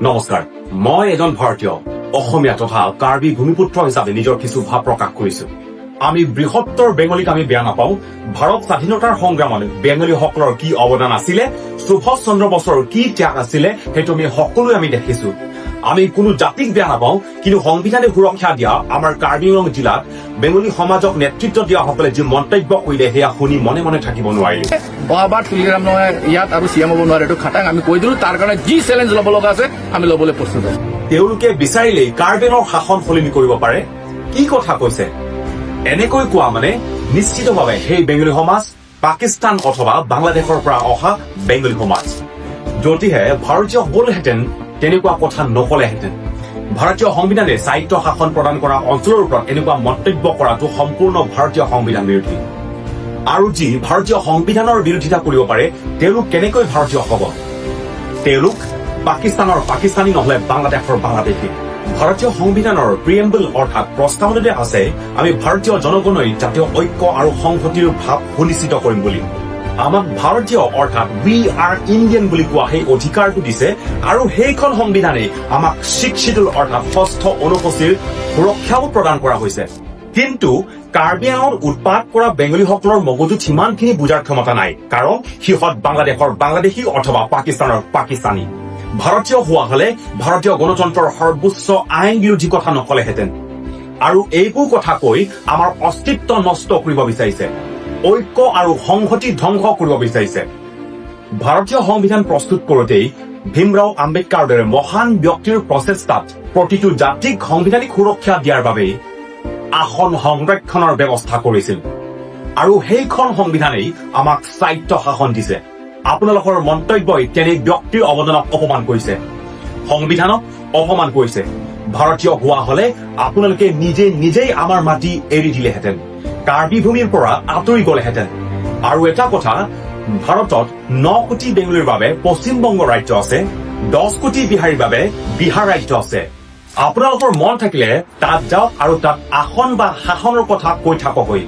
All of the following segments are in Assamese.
নমস্কাৰ, মই এজন ভাৰতীয় অসমীয়া তথা কাৰ্বি ভূমিপুত্ৰ হিচাপে নিজৰ কিছু ভাৱ প্ৰকাশ কৰিছো। আমি বৃহত্তৰ বেংগলীক আমি বেয়া নাপাওঁ। ভাৰত স্বাধীনতাৰ সংগ্ৰামত বেংগলীসকলৰ কি অৱদান আছিলে, সুভাষ চন্দ্ৰ বসুৰ কি ত্যাগ আছিলে, সেইটো আমি সকলোৱে আমি দেখিছো। আমি কোনো জাতিক বেয়া নাপাওঁ, কিন্তু সংবিধানে সুৰক্ষা দিয়া আমাৰ কাৰ্বি আংলং জিলাত বেংগলী সমাজক নেতৃত্ব দিয়াসকলে যি মন্তব্য কৰিলে সেয়া শুনি মনে মনে থাকিব নোৱাৰিলো। অহাবাৰ তুলিৰাম নহয় ইয়াত আৰু চিএম হ'ব নোৱাৰে, এইটো খাটাং আমি কৈ দিলো। তাৰ কাৰণে যি চেলেঞ্জ ল'ব লগা আছে আমি ল'বলৈ প্ৰস্তুত আছো। তেওঁলোকে বিচাৰিলেই কাৰ্বিনৰ শাসন সলনি কৰিব পাৰে। কি কথা কৈছে? এনেকৈ কোৱা মানে নিশ্চিতভাৱে সেই বেংগলী সমাজ পাকিস্তান অথবা বাংলাদেশৰ পৰা অহা বেংগলী সমাজ। যদিহে ভাৰতীয় হলহেঁতেন তেনেকুৱা কথা নকলেহেঁতেন। ভাৰতীয় সংবিধানে স্বায়ত্ব শাসন প্ৰদান কৰা অঞ্চলৰ ওপৰত এনেকুৱা মন্তব্য কৰাটো সম্পূৰ্ণ ভাৰতীয় সংবিধান বিৰোধী। আৰু যি ভাৰতীয় সংবিধানৰ বিৰোধিতা কৰিব পাৰে তেওঁলোক কেনেকৈ ভাৰতীয় হ'ব? তেওঁলোক পাকিস্তানৰ পাকিস্তানী নহলে বাংলাদেশৰ বাংলাদেশী। ভাৰতীয় সংবিধানৰ প্ৰিএম্বল অৰ্থাৎ প্ৰস্তাৱনাতে আছে আমি ভাৰতীয় জনগণৰ জাতীয় ঐক্য আৰু সংহতিৰ ভাৱ সুনিশ্চিত কৰিম বুলি। আমাক ভাৰতীয় অৰ্থাৎ উই আৰ ইণ্ডিয়ান বুলি কোৱা সেই অধিকাৰটো দিছে, আৰু সেইখন সংবিধানে আমাক শিখ শিডিউল অৰ্থাৎ ষষ্ঠ অনুসূচীৰ সুৰক্ষাও প্ৰদান কৰা হৈছে। কিন্তু কাৰ্বি আংলঙত উৎপাত কৰা বেংগলীসকলৰ মগজুত সিমানখিনি বুজাৰ ক্ষমতা নাই, কাৰণ সিহঁত বাংলাদেশৰ বাংলাদেশী অথবা পাকিস্তানৰ পাকিস্তানী। ভাৰতীয় হোৱা হলে ভাৰতীয় গণতন্ত্ৰৰ সৰ্বোচ্চ আইন বিৰোধী কথা নকলেহেঁতেন, আৰু এইবোৰ কথা কৈ আমাৰ অস্তিত্ব নষ্ট কৰিব বিচাৰিছে, ঐক্য আৰু সংহতি ধ্বংস কৰিব বিচাৰিছে। ভাৰতীয় সংবিধান প্ৰস্তুত কৰোঁতেই ভীমৰাও আম্বেদকাৰৰ দৰে মহান ব্যক্তিৰ প্ৰচেষ্টাত প্ৰতিটো জাতিক সাংবিধানিক সুৰক্ষা দিয়াৰ বাবে আসন সংৰক্ষণৰ ব্যৱস্থা কৰিছিল, আৰু সেইখন সংবিধানেই আমাক স্বায়ত্ব শাসন দিছে। আপোনালোকৰ মন্তব্যই তেনে ব্যক্তিৰ অৱদানক অপমান কৰিছে, সংবিধানক অপমান কৰিছে। ভাৰতীয় হোৱা হলে আপোনালোকে নিজেই আমাৰ মাটি এৰি দিলেহেঁতেন, কাৰ্বি ভূমিৰ পৰা আঁতৰি গলেহেঁতেন। আৰু এটা কথা, ভাৰতত 9 কোটি বেংগলীৰ বাবে পশ্চিমবংগ ৰাজ্য আছে, 10 কোটি বিহাৰীৰ বাবে বিহাৰ ৰাজ্য আছে। আপোনালোকৰ মন থাকিলে তাত যাওক আৰু তাত আসন বা শাসনৰ কথা কৈ থাককৈ।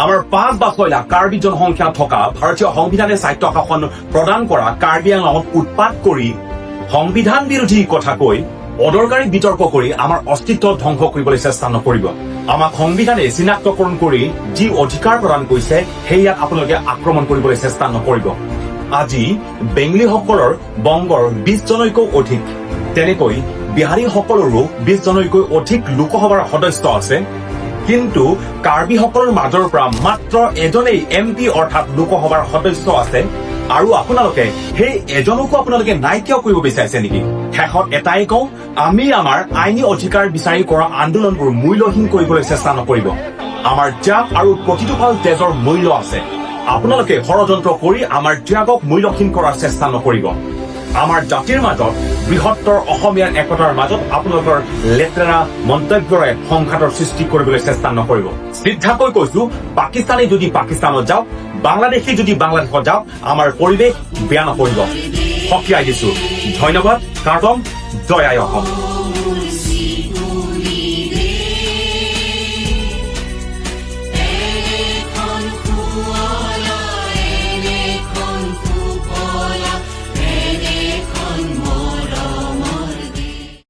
আমাৰ 5 বা 6 লাখ কাৰ্বি জনসংখ্যা থকা ভাৰতীয় সংবিধানে স্বায়ত্ব শাসন প্ৰদান কৰা কাৰ্বি আংলঙত উৎপাত কৰি সংবিধান বিৰোধী কথা কৈ অদৰকাৰী বিতৰ্ক কৰি আমাৰ অস্তিত্ব ধ্বংস কৰিবলৈ চেষ্টা নকৰিব। আমাক সংবিধানে চিনাক্তকৰণ কৰি যি অধিকাৰ প্ৰদান কৰিছে সেয়াত আপোনালোকে আক্ৰমণ কৰিবলৈ চেষ্টা নকৰিব। আজি বেংগলীসকলৰ বংগৰ 20 জনতকৈ অধিক, তেনেকৈ বিহাৰীসকলৰো 20 জনতকৈ অধিক লোকসভাৰ সদস্য আছে, কিন্তু কাৰ্বিসকলৰ মাজৰ পৰা মাত্ৰ এজনেই MP অৰ্থাৎ লোকসভাৰ সদস্য আছে। আৰু আপোনালোকে সেই এজনকো আপোনালোকে নাইকিয়া কৰিব বিচাৰিছে নেকি? শেষত এটাই কওঁ, আমি আমাৰ আইনী অধিকাৰ বিচাৰি কৰা আন্দোলনবোৰ মূল্যহীন কৰিবলৈ চেষ্টা নকৰিব। আমাৰ ত্যাগ আৰু প্ৰতিটো ভাল তেজৰ মূল্য আছে। আপোনালোকে ষড়যন্ত্ৰ কৰি আমাৰ ত্যাগক মূল্যহীন কৰাৰ চেষ্টা নকৰিব। আমাৰ জাতিৰ মাজত বৃহত্তৰ অসমীয়াৰ একতাৰ মাজত আপোনালোকৰ লেতেৰা মন্তব্যৰে সংঘাতৰ সৃষ্টি কৰিবলৈ চেষ্টা নকৰিব। শ্ৰদ্ধাকৈ কৈছো, পাকিস্তানী যদি পাকিস্তানত যাওক, বাংলাদেশী যদি বাংলাদেশত যাওক, আমাৰ পৰিৱেশ বেয়া নপৰিব। সকীয়াই দিছো। ধন্যবাদ। কাৰ্টন, জয় আই অসম।